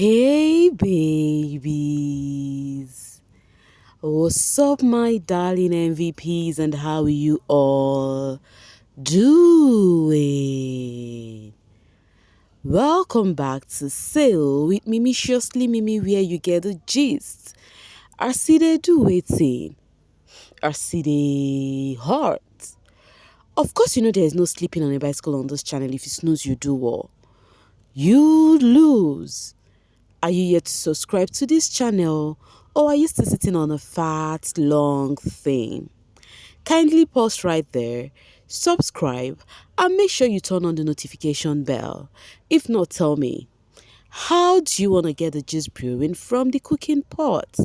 Hey babies, what's up my darling MVPs and how are you all doing? Welcome back to Sail with Mimiciously Mimi where you get the gist. I see they do waiting. I see they hot. Of course you know there is no sleeping on a bicycle on this channel. If you snooze you do well. You lose. Are you yet to subscribe to this channel, or are you still sitting on a fat, long thing? Kindly pause right there, subscribe, and make sure you turn on the notification bell. If not, tell me, how do you want to get the gist brewing from the cooking pot?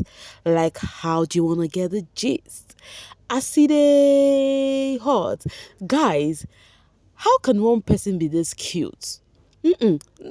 Like, how do you want to get the gist? I see they hot. Guys, how can one person be this cute?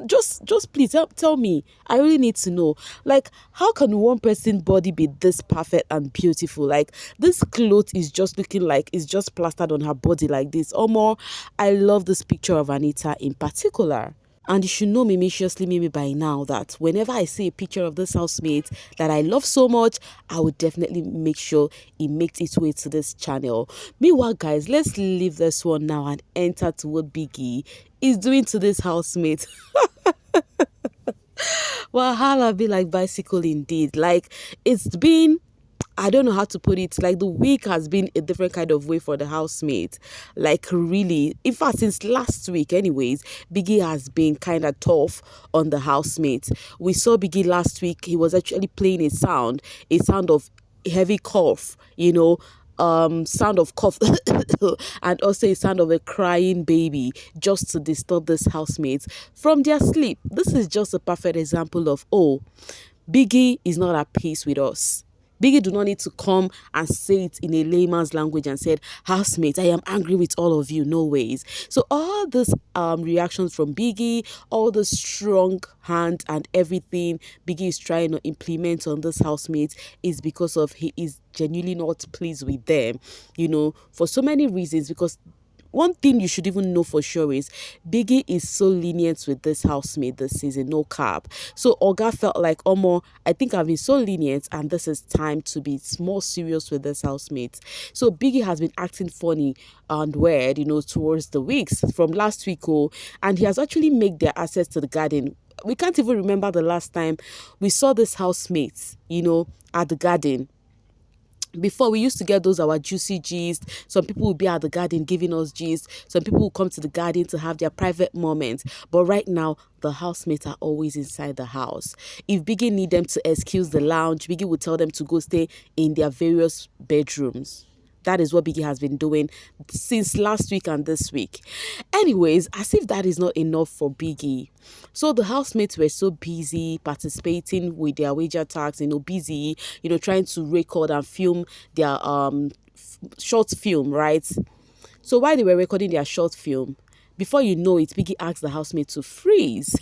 Just please tell me. I really need to know. Like, how can one person body be this perfect and beautiful? Like, this cloth is just looking like it's just plastered on her body like this. Or more, I love this picture of Anita in particular. And you should know Mimiciously Mimi by now that whenever I see a picture of this housemate that I love so much, I would definitely make sure it makes its way to this channel. Meanwhile, guys, let's leave this one now and enter to what Biggie is doing to this housemate. Wahala be like bicycle indeed. Like, it's been, I don't know how to put it. Like, the week has been a different kind of way for the housemate. Like, really. In fact, since last week, anyways, Biggie has been kind of tough on the housemate. We saw Biggie last week. He was actually playing a sound of heavy cough, sound of cough and also a sound of a crying baby just to disturb this housemates from their sleep. This is just a perfect example of, Biggie is not at peace with us. Biggie do not need to come and say it in a layman's language and said, housemate, I am angry with all of you. No ways. So all these reactions from Biggie, all the strong hand and everything Biggie is trying to implement on this housemate is because of he is genuinely not pleased with them, for so many reasons. Because one thing you should even know for sure is Biggie is so lenient with this housemate this season, no cap. So Oga felt like, I think I've been so lenient and this is time to be more serious with this housemate. So Biggie has been acting funny and weird, towards the weeks from last week, and he has actually made their access to the garden. We can't even remember the last time we saw this housemates, at the garden. Before, we used to get those our juicy gist. Some people would be at the garden giving us gist. Some people will come to the garden to have their private moments. But right now, the housemates are always inside the house. If Biggie need them to excuse the lounge, Biggie would tell them to go stay in their various bedrooms. That is what Biggie has been doing since last week and this week. Anyways, as if that is not enough for Biggie. So the housemates were so busy participating with their wager tags, busy, trying to record and film their short film, right? So while they were recording their short film, before you know it, Biggie asked the housemate to freeze.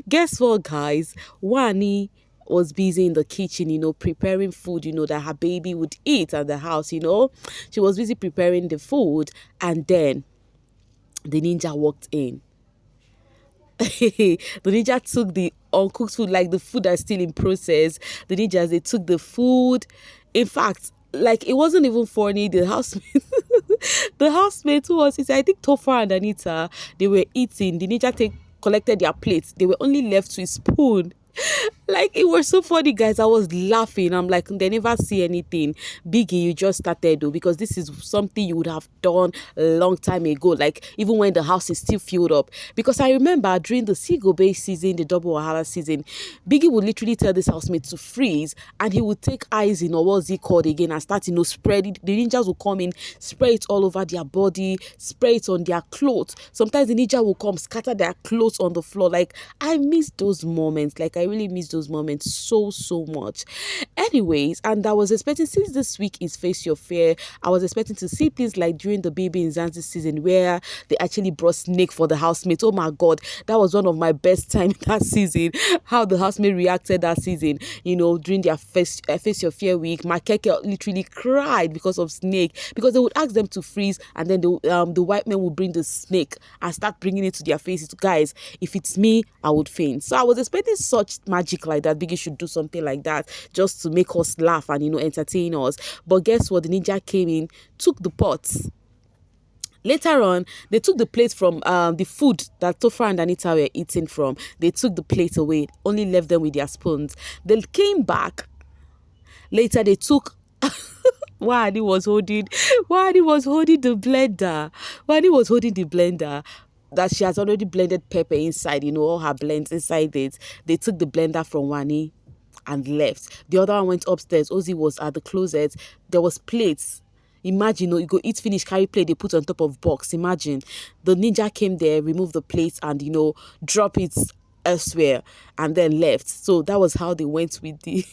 Guess what, guys? Wani was busy in the kitchen, preparing food, that her baby would eat at the house, She was busy preparing the food, and then the ninja walked in. The ninja took the uncooked food, like the food that's still in process. The ninjas, they took the food. In fact, like, it wasn't even funny. The housemate, who was, I think Tofa and Anita, they were eating. The ninja collected their plates. They were only left with a spoon. Like, it was so funny, guys. I was laughing. I'm like, they never see anything. Biggie, you just started though, because this is something you would have done a long time ago, like even when the house is still filled up. Because I remember during the Seagull Bay season, the Double Wahala season, Biggie would literally tell this housemate to freeze, and he would take eyes in, or what's he called again, and start spread it. The ninjas will come in, spray it all over their body, spray it on their clothes. Sometimes the ninja will come, scatter their clothes on the floor. Like, I miss those moments. Like, I really miss those moments so much. Anyways, and I was expecting, since this week is Face Your Fear, I was expecting to see things like during the bbnation season where they actually brought snake for the housemates. Oh my god, that was one of my best time that season. How the housemate reacted that season, during their Face Your Fear week. Makeke literally cried because of snake, because they would ask them to freeze, and then the white men would bring the snake and start bringing it to their faces. Guys, if it's me, I would faint. So I was expecting such magic like that. Biggie should do something like that just to make us laugh and entertain us. But guess what? The ninja came in, took the pots. Later on, they took the plate from the food that Topher and Anita were eating from. They took the plate away, only left them with their spoons. They came back. Later, they took... Wadi was holding the blender. Wadi was holding the blender that she has already blended pepper inside, all her blends inside it. They took the blender from Wani and left. The other one went upstairs. Ozzy was at the closet. There was plates. Imagine, you go eat, finish, carry plate, they put on top of box. Imagine. The ninja came there, removed the plates and, drop it elsewhere and then left. So that was how they went with the...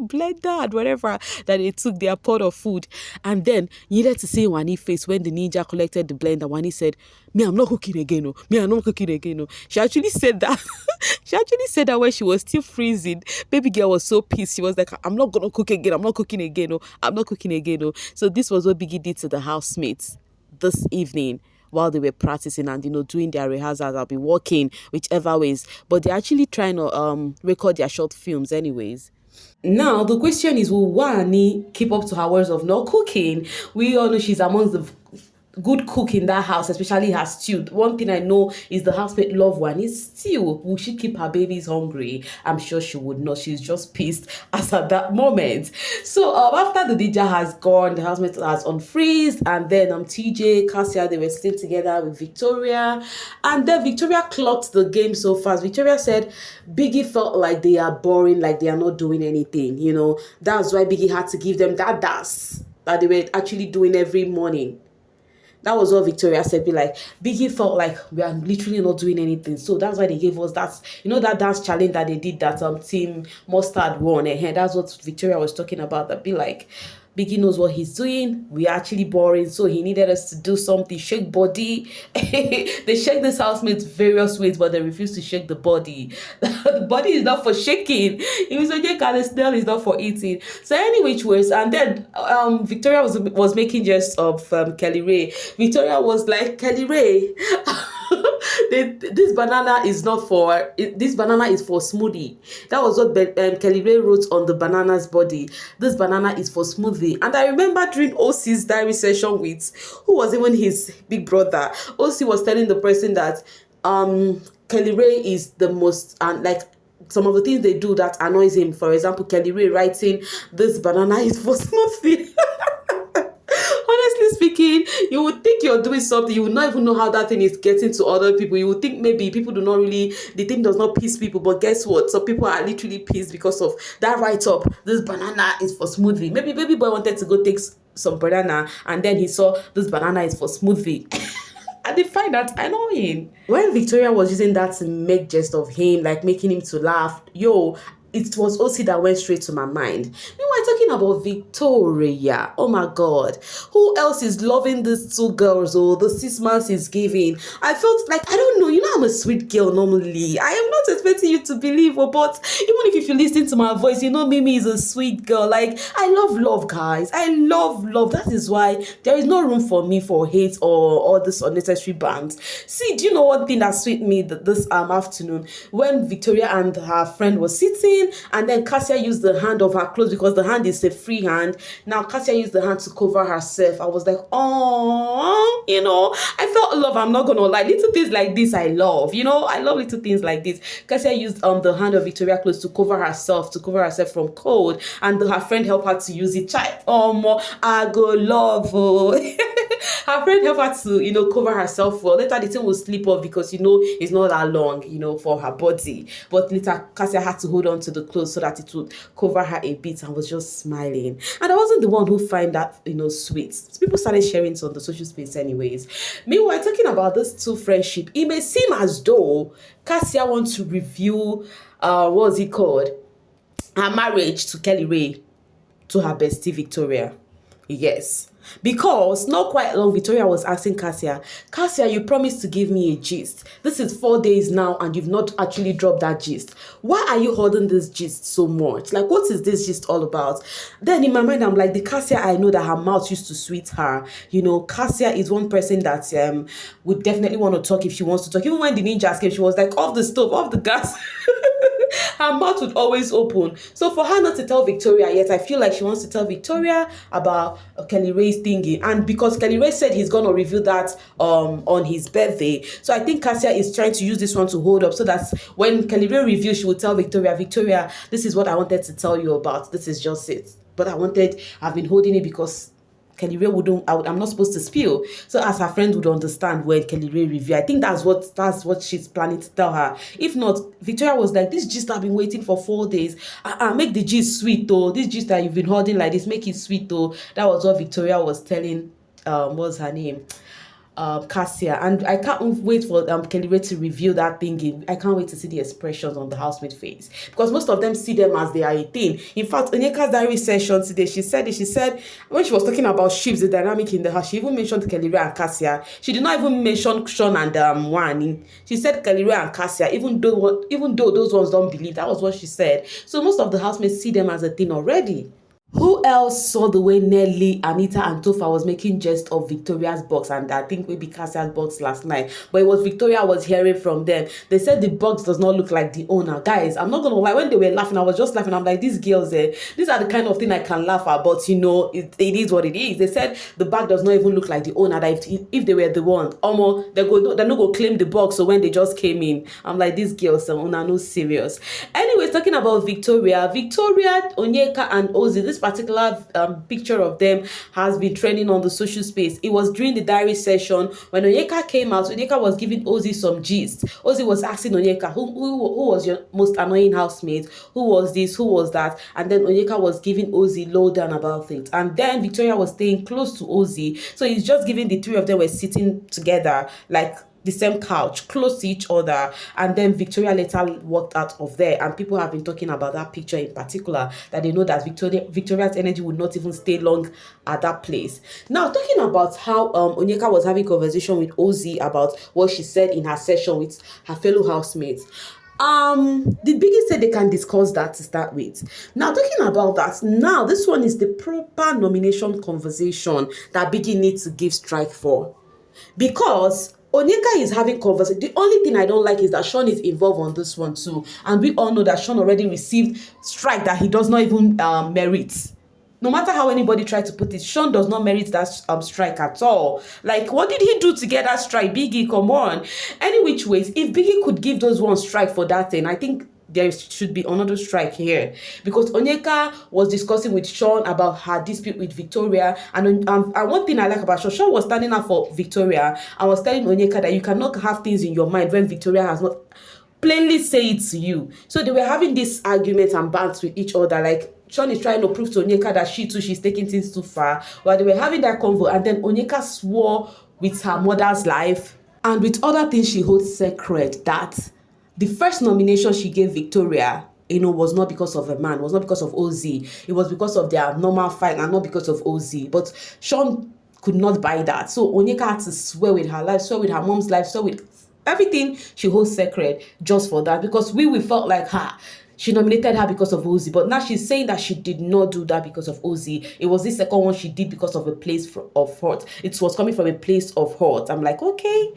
blender and whatever that they took their pot of food. And then you needed to see Wani's face when the ninja collected the blender. Wani said, me, I'm not cooking again. No. Me, I'm not cooking again. No. She actually said that. She actually said that when she was still freezing. Baby girl was so pissed. She was like, I'm not going to cook again. I'm not cooking again. No. I'm not cooking again. No. So this was what Biggie did to the housemates this evening while they were practicing and doing their rehearsals. I'll be working whichever ways, but they're actually trying to record their short films anyways. Now, the question is, will Wani keep up to her words of not cooking? We all know she's amongst the good cook in that house, especially her stew. One thing I know is the housemate love Wani's stew. Will she keep her babies hungry? I'm sure she would not. She's just pissed as at that moment. So after the DJ has gone, the housemate has unfreezed, and then TJ, Kassia, they were sitting together with Victoria, and then Victoria clocked the game so fast. Victoria said Biggie felt like they are boring, like they are not doing anything. That's why Biggie had to give them that dance that they were actually doing every morning. That was what Victoria said. Be like, Biggie felt like we are literally not doing anything. So that's why they gave us that, that dance challenge that they did that Team Mustard won. And that's what Victoria was talking about. That be like, Biggie knows what he's doing. We're actually boring. So he needed us to do something. Shake body. They shake this housemates various ways, but they refuse to shake the body. The body is not for shaking. If it's a snail, is not for eating. So any which ways. And then Victoria was making jest of Kelly Ray. Victoria was like, Kelly Ray, this banana is not for, this banana is for smoothie. That was what Kelly Ray wrote on the banana's body. This banana is for smoothie. And I remember during OC's diary session with, who was even his big brother, OC was telling the person that Kelly Ray is the most, and like, some of the things they do that annoys him. For example, Kelly Ray writing, this banana is for smoothie. Honestly speaking, you would think you're doing something, you would not even know how that thing is getting to other people. You would think maybe people do not really, the thing does not piss people, but guess what? Some people are literally pissed because of that write-up. This banana is for smoothie. Maybe baby boy wanted to go take some banana, and then he saw this banana is for smoothie. And they find that annoying. When Victoria was using that to make jest of him, like making him to laugh, it was OC that went straight to my mind. Meanwhile, talking about Victoria, oh my God, who else is loving these two girls? Oh, the 6 months is giving. I felt like, I don't know, I'm a sweet girl normally. I am not expecting you to believe, but even if you listen to my voice, Mimi is a sweet girl. Like, I love guys. I love. That is why there is no room for me for hate or all this unnecessary bands. See, do you know one thing that sweet me this afternoon? When Victoria and her friend was sitting, and then Kassia used the hand of her clothes because the hand is a free hand. Now Kassia used the hand to cover herself. I was like, oh, I felt love. I'm not gonna lie. Little things like this I love. I love little things like this. Kassia used the hand of Victoria clothes to cover herself from cold, and her friend helped her to use it. I go love. Oh. Her friend helped her to, cover herself well. Later, the thing will slip off because, it's not that long, for her body. But later, Kassia had to hold on to the clothes so that it would cover her a bit and was just smiling. And I wasn't the one who find that, sweet. People started sharing it on the social space anyways. Meanwhile, talking about this two friendship, it may seem as though Kassia wants to review, what's it called? Her marriage to Kelly Ray, to her bestie Victoria. Yes. Because not quite long, Victoria was asking Kassia, you promised to give me a gist. This is 4 days now and you've not actually dropped that gist. Why are you holding this gist so much? Like, what is this gist all about? Then in my mind, I'm like, the Kassia I know that her mouth used to sweet her. Kassia is one person that would definitely want to talk if she wants to talk. Even when the ninjas came, she was like, off the stove, off the gas. Her mouth would always open. So for her not to tell Victoria yet, I feel like she wants to tell Victoria about Kelly Ray's thingy. And because Kelly Ray said he's going to reveal that on his birthday, so I think Kassia is trying to use this one to hold up so that when Kelly Ray reveals, she will tell Victoria, this is what I wanted to tell you about. This is just it. But I've been holding it because Kelly Ray I'm not supposed to spill. So as her friend would understand when Kelly Ray review, I think that's what she's planning to tell her. If not, Victoria was like, this gist I've been waiting for 4 days. Make the gist sweet though. This gist that you've been holding like this, make it sweet though. That was what Victoria was telling, what's her name? Kassia. And I can't wait for Kelly Ray to reveal that thing. I can't wait to see the expressions on the housemate face, because most of them see them as they are a thing. In fact, Onyeka's diary session today, she said when she was talking about shifts, the dynamic in the house, she even mentioned Kelly Ray and Kassia. She did not even mention Sean and Wani. She said Kelly Ray and Kassia, even though those ones don't believe. That was what she said. So most of the housemates see them as a thing already. Who else saw the way Nelly, Anita, and Tofa was making jest of Victoria's box, and I think maybe Kassia's box last night? But it was Victoria was hearing from them. They said the box does not look like the owner. Guys, I'm not gonna lie, when they were laughing, I was just laughing. I'm like, these girls, these are the kind of thing I can laugh at, but it is what it is. They said the bag does not even look like the owner. That if they were the one, they're not go claim the box. So when they just came in, I'm like, these girls, no serious. Anyways, talking about Victoria, Onyeka, and Ozzy, this particular picture of them has been trending on the social space. It was during the diary session when Onyeka came out. Onyeka was giving Ozzy some gist. Ozzy was asking Onyeka, who was your most annoying housemate? Who was this? Who was that? And then Onyeka was giving Ozzy lowdown about things. And then Victoria was staying close to Ozzy. So he's just giving the three of them were sitting together, like the same couch, close to each other. And then Victoria later walked out of there, and people have been talking about that picture in particular, that they know that Victoria's energy would not even stay long at that place. Now, talking about how Onyeka was having conversation with Ozzy about what she said in her session with her fellow housemates. The Biggie said they can discuss that to start with. Now, talking about that, now this one is the proper nomination conversation that Biggie needs to give strike for, because Onyeka is having conversation. The only thing I don't like is that Sean is involved on this one too. And we all know that Sean already received strike that he does not even merit. No matter how anybody tried to put it, Sean does not merit that strike at all. Like, what did he do to get that strike? Biggie, come on. Any which ways, if Biggie could give those one strike for that thing, I think there should be another strike here, because Onyeka was discussing with Sean about her dispute with Victoria, and one thing I like about Sean was standing up for Victoria and was telling Onyeka that you cannot have things in your mind when Victoria has not plainly say it to you. So they were having this argument and bants with each other, like Sean is trying to prove to Onyeka that she's taking things too far, while they were having that convo, and then Onyeka swore with her mother's life and with other things she holds sacred that the first nomination she gave Victoria, was not because of a man, was not because of Ozzy. It was because of their normal fight and not because of Ozzy. But Sean could not buy that. So Onyeka had to swear with her life, swear with her mom's life, swear with everything she holds sacred just for that. Because we felt like she nominated her because of Ozzy, but now she's saying that she did not do that because of Ozzy. It was the second one she did because of a place of hurt. It was coming from a place of hurt. I'm like, okay.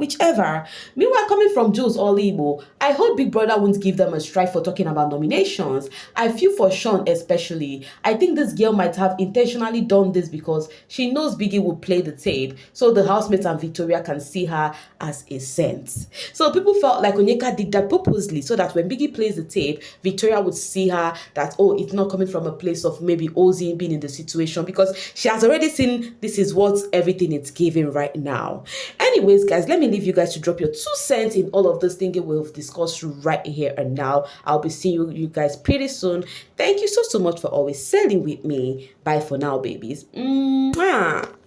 whichever. Meanwhile, coming from Jules Olibo, I hope Big Brother won't give them a strike for talking about nominations. I feel for Sean especially. I think this girl might have intentionally done this because she knows Biggie will play the tape, so the housemates and Victoria can see her as a saint. So people felt like Onyeka did that purposely so that when Biggie plays the tape, Victoria would see her that, oh, it's not coming from a place of maybe Ozzy being in the situation, because she has already seen this is what everything it's giving right now. Anyways, guys, let me leave you guys to drop your 2 cents in all of this thing we've discussed right here and now. I'll be seeing you guys pretty soon. Thank you so much for always sailing with me. Bye for now, babies. Mwah.